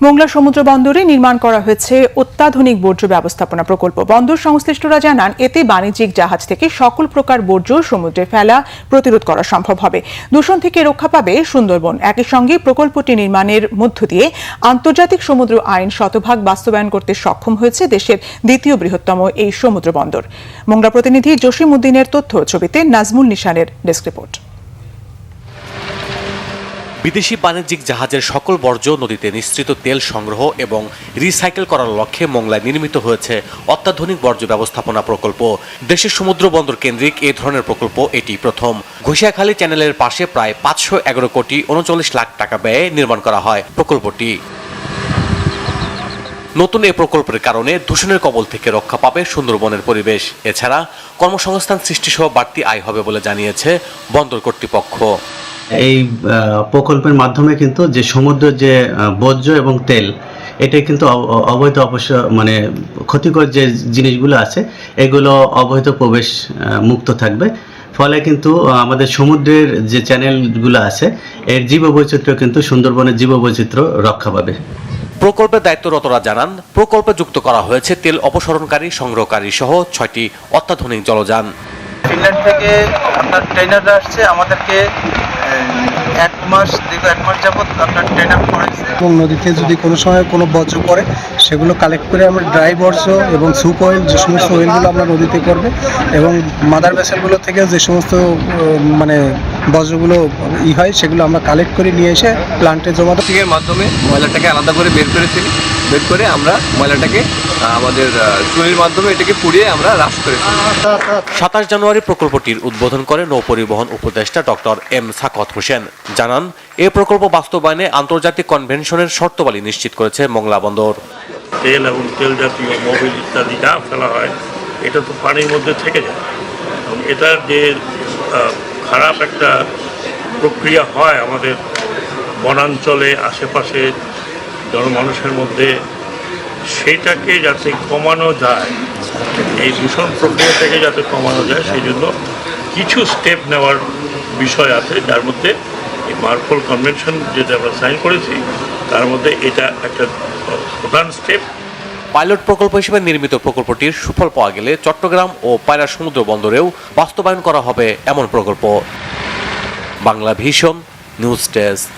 মোংলা সমুদ্র বন্দরে নির্মাণ করা হয়েছে অত্যাধুনিক বর্জ্য ব্যবস্থাপনা প্রকল্প। বন্দর সংশ্লিষ্টরা জানান, এতে বাণিজ্যিক জাহাজ থেকে সকল প্রকার বর্জ্য সমুদ্রে ফেলা প্রতিরোধ করা সম্ভব হবে। দূষণ থেকে রক্ষা পাবে সুন্দরবন। একই সঙ্গে প্রকল্পটি নির্মাণের মধ্য দিয়ে আন্তর্জাতিক সমুদ্র আইন শতভাগ বাস্তবায়ন করতে সক্ষম হয়েছে দেশের দ্বিতীয় বৃহত্তম এই সমুদ্র বন্দর। মোংলা প্রতিনিধি জসিম উদ্দিনের তথ্য ছবিতে নাজমুল নিশানের ডেস্ক রিপোর্ট। বিদেশি বাণিজ্যিক জাহাজের সকল বর্জ্য নদীতে নিঃসৃত তেল সংগ্রহ এবং রিসাইকেল করার লক্ষ্যে মোংলায় নির্মিত হয়েছে অত্যাধুনিক বর্জ্য ব্যবস্থাপনা প্রকল্প। দেশের সমুদ্র বন্দর কেন্দ্রিক এই ধরনের প্রকল্প এটি প্রথম। ঘষিয়াখালী চ্যানেলের পাশে প্রায় 511 কোটি 39 লাখ টাকা ব্যয়ে নির্মাণ করা হয় প্রকল্পটি। নতুন এই প্রকল্পের কারণে দূষণের কবল থেকে রক্ষা পাবে সুন্দরবনের পরিবেশ। এছাড়া কর্মসংস্থান সৃষ্টিসহ বাড়তি আয় হবে বলে জানিয়েছে বন্দর কর্তৃপক্ষ। এই প্রকল্পের মাধ্যমে কিন্তু যে সমুদ্রের যে বর্জ্য এবং তেল, এটা কিন্তু অবৈধ মানে ক্ষতিকর যে জিনিসগুলো আছে এগুলো অবৈধ প্রবেশ মুক্ত থাকবে। ফলে কিন্তু আমাদের সমুদ্রের যে চ্যানেলগুলো আছে এর জীববৈচিত্র্য কিন্তু সুন্দরবনের জীববৈচিত্র্য রক্ষা পাবে। প্রকল্পের দায়িত্বরতরা জানান, প্রকল্পে যুক্ত করা হয়েছে তেল অপসারণকারী, সংগ্রহকারী সহ 6টি অত্যাধুনিক জলযান। ফিনল্যান্ড থেকে আপনার ট্রেনাররা আসছে, আমাদেরকে এক মাস যাবত আপনার ট্রেনার করেছে। এবং নদীতে যদি কোনো সময় কোনো বর্জ্য পড়ে সেগুলো কালেক্ট করে আমরা ড্রাই বর্জ্য এবং সুপ অয়েল, যে সমস্ত অয়েলগুলো আমরা নদীতে করবে, এবং মাদার ভেসেলগুলো থেকে যে সমস্ত মানে বর্জ্যগুলো হয় সেগুলো আমরা কালেক্ট করে নিয়ে এসে প্লান্টে জমা দেব। এর মাধ্যমে ময়লাটাকে আলাদা করে বের করে আমরা ময়লাটাকে আমাদের চুলির মাধ্যমে এটাকে পুড়িয়ে আমরা হ্রাস করে ফেলি। 27 জানুয়ারি প্রকল্পটির উদ্বোধন করে নৌপরিবহন উপদেষ্টা ডক্টর এম সাখাওয়াত হোসেন। জানান, এই প্রকল্প বাস্তবায়নে আন্তর্জাতিক কনভেনশনের শর্তাবলী নিশ্চিত করেছে মোংলা বন্দর। তেল এবং তেল জাতীয় মোবিল ইত্যাদি যা ফেলা হয় এটা তো পানির মধ্যে থেকে যায়, এবং এটার যে খারাপ একটা প্রক্রিয়া হয় আমাদের বনাঞ্চলে আশেপাশে জনমানুষের মধ্যে, সেইটাকে যাতে কমানো যায়, এই দূষণ প্রক্রিয়া থেকে যাতে কমানো যায় সেই জন্য কিছু স্টেপ নেওয়ার বিষয় আছে, যার মধ্যে এই মার্পল কনভেনশন যেটা আমরা সাইন করেছি তার মধ্যে এটা একটা প্রধান স্টেপ। পাইলট প্রকল্প হিসেবে নির্মিত প্রকল্পটির সুফল পাওয়া গেলে চট্টগ্রাম ও পায়রা সমুদ্র বন্দরেও বাস্তবায়ন করা হবে এমন প্রকল্প। Bangla vision, news desk.